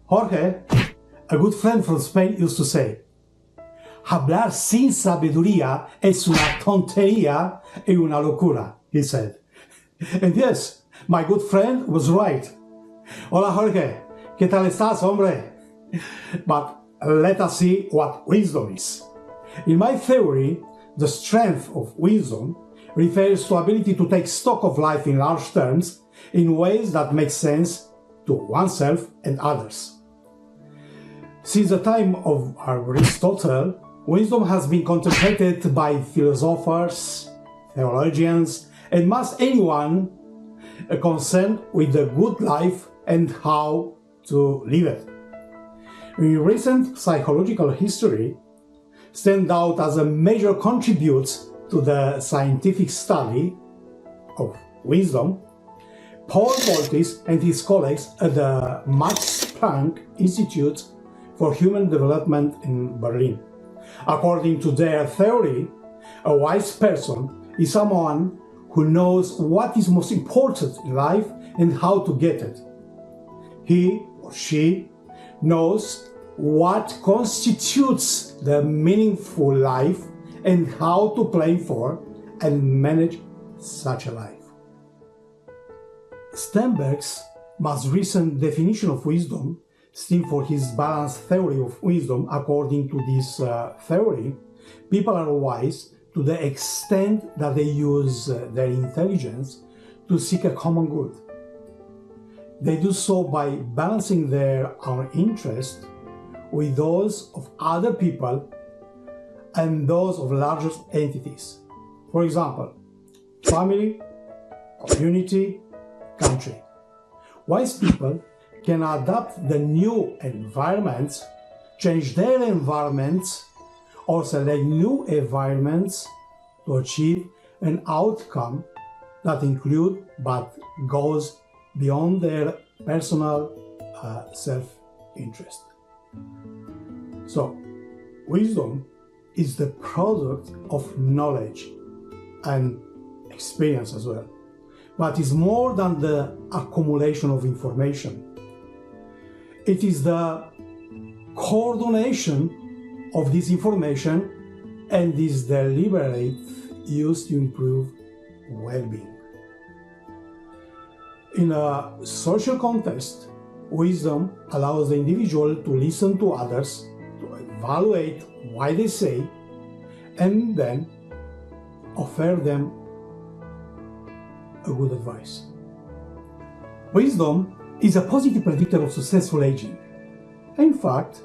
Jorge, a good friend from Spain, used to say, hablar sin sabiduría es una tontería y una locura, he said. And yes, my good friend was right. Hola Jorge, ¿qué tal estás, hombre? But let us see what wisdom is. In my theory, the strength of wisdom refers to ability to take stock of life in large terms in ways that make sense to oneself and others. Since the time of Aristotle, wisdom has been contemplated by philosophers, theologians, and most anyone concerned with the good life and how to live it. In recent psychological history, stand out as a major contributes to the scientific study of wisdom, Paul Voltis and his colleagues at the Max Planck Institute for Human Development in Berlin. According to their theory, a wise person is someone who knows what is most important in life and how to get it. He or she knows what constitutes the meaningful life and how to plan for and manage such a life. Sternberg's most recent definition of wisdom stems from his balanced theory of wisdom. According to this theory, people are wise to the extent that they use their intelligence to seek a common good. They do so by balancing their own interests with those of other people and those of larger entities. For example, family, community, country. Wise people can adapt the new environments, change their environments, or select new environments to achieve an outcome that include but goes beyond their personal self-interest. So, wisdom is the product of knowledge and experience as well, but is more than the accumulation of information. It is the coordination of this information and this deliberate use to improve well-being. In a social context, wisdom allows the individual to listen to others, to evaluate what they say, and then offer them a good advice. Wisdom is a positive predictor of successful aging. In fact,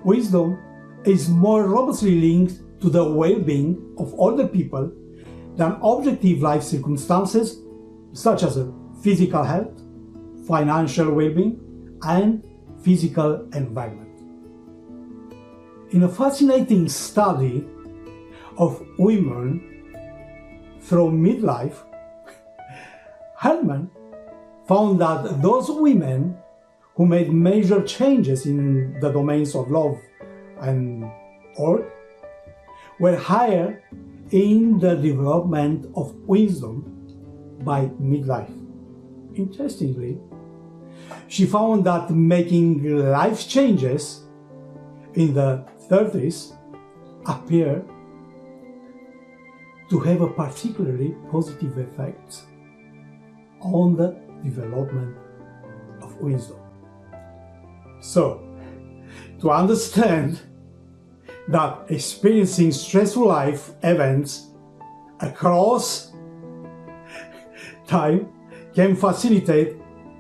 wisdom is more robustly linked to the well-being of older people than objective life circumstances such as physical health, financial well-being, and physical environment. In a fascinating study of women through midlife, Hellman found that those women who made major changes in the domains of love and work were higher in the development of wisdom by midlife. Interestingly, she found that making life changes in the 30s appear to have a particularly positive effect on the development of wisdom. So, to understand that experiencing stressful life events across time can facilitate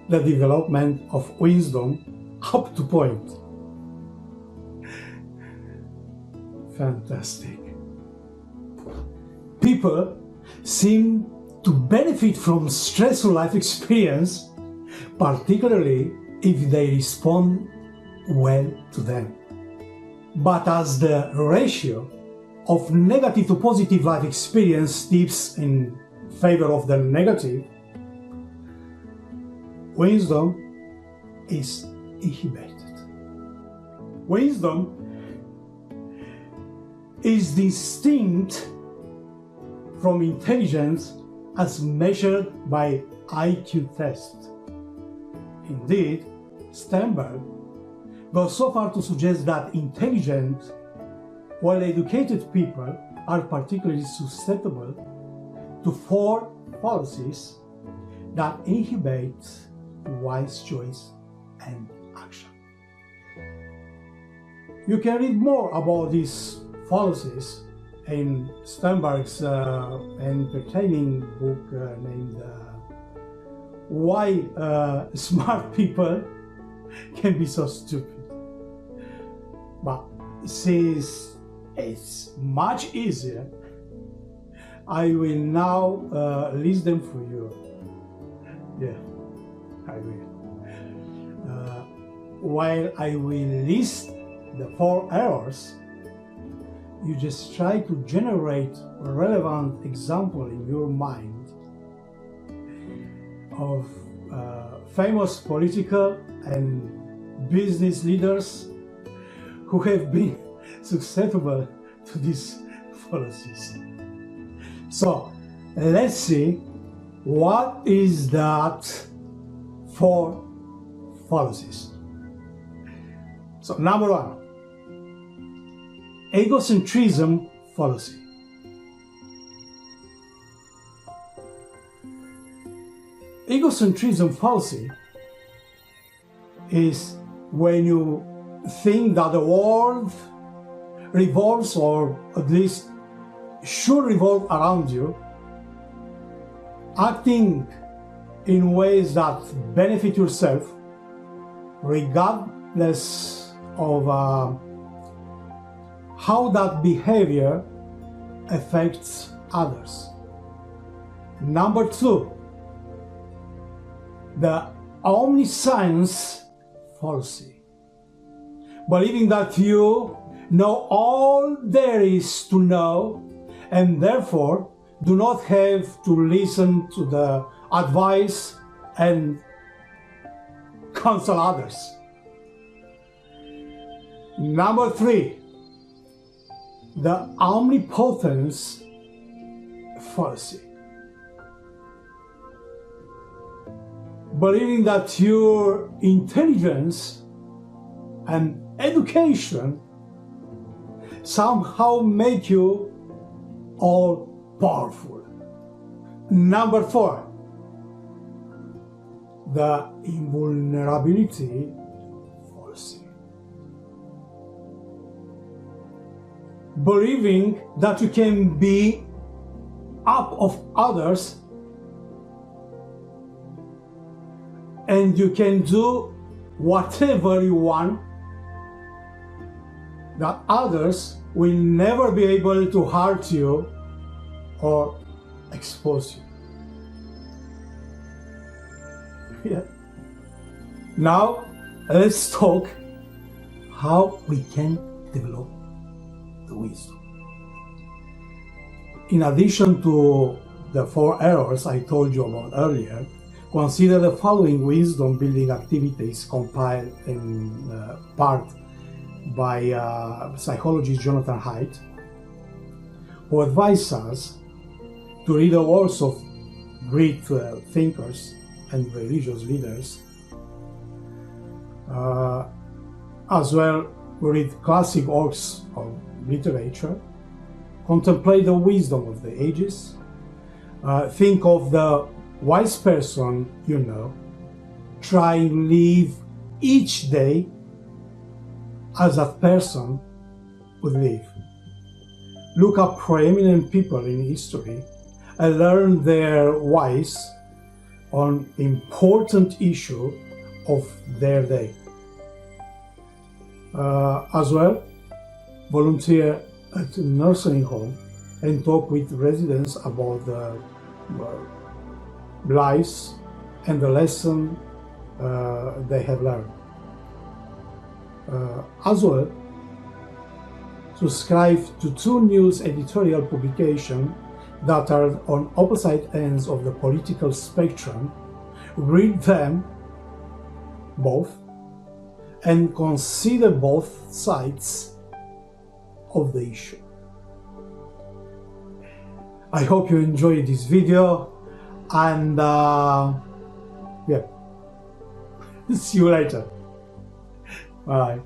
the development of wisdom up to point. Fantastic. People seem to benefit from stressful life experience, particularly if they respond well to them. But as the ratio of negative to positive life experience tips in favor of the negative, wisdom is inhibited. Wisdom is distinct from intelligence as measured by IQ test. Indeed, Sternberg goes so far to suggest that intelligent, well-educated people are particularly susceptible to 4 fallacies that inhibit wise choice and action. You can read more about these fallacies in Sternberg's entertaining book named Why Smart People Can Be So Stupid. But since it's much easier, I will now list them for you. Yeah, I will. While I will list the 4 errors, you just try to generate a relevant example in your mind of famous political and business leaders who have been susceptible to these fallacies. So let's see what is that 4 fallacies. So number 1, egocentrism fallacy. Egocentrism fallacy is when you think that the world revolves, or at least should revolve around you, acting in ways that benefit yourself regardless of how that behavior affects others. Number 2, the omniscience fallacy. Believing that you know all there is to know and therefore do not have to listen to the advice and counsel others. Number 3, the omnipotence fallacy. Believing that your intelligence and education somehow make you all powerful. Number 4, the invulnerability fallacy. Believing that you can be up of others and you can do whatever you want, that others will never be able to hurt you or expose you. Yeah. Now let's talk how we can develop the wisdom. In addition to the 4 errors I told you about earlier, consider the following wisdom building activities compiled in part by psychologist Jonathan Haidt, who advised us to read the works of great thinkers and religious leaders, as well read classic works of literature, contemplate the wisdom of the ages, think of the wise person you know, try and live each day as that person would live. Look up preeminent people in history and learn their wise on important issue of their day. As well, volunteer at a nursing home and talk with residents about the lives and the lesson they have learned. As well, subscribe to 2 news editorial publications that are on opposite ends of the political spectrum. Read them both and consider both sides of the issue. I hope you enjoyed this video, and yeah, see you later. Bye.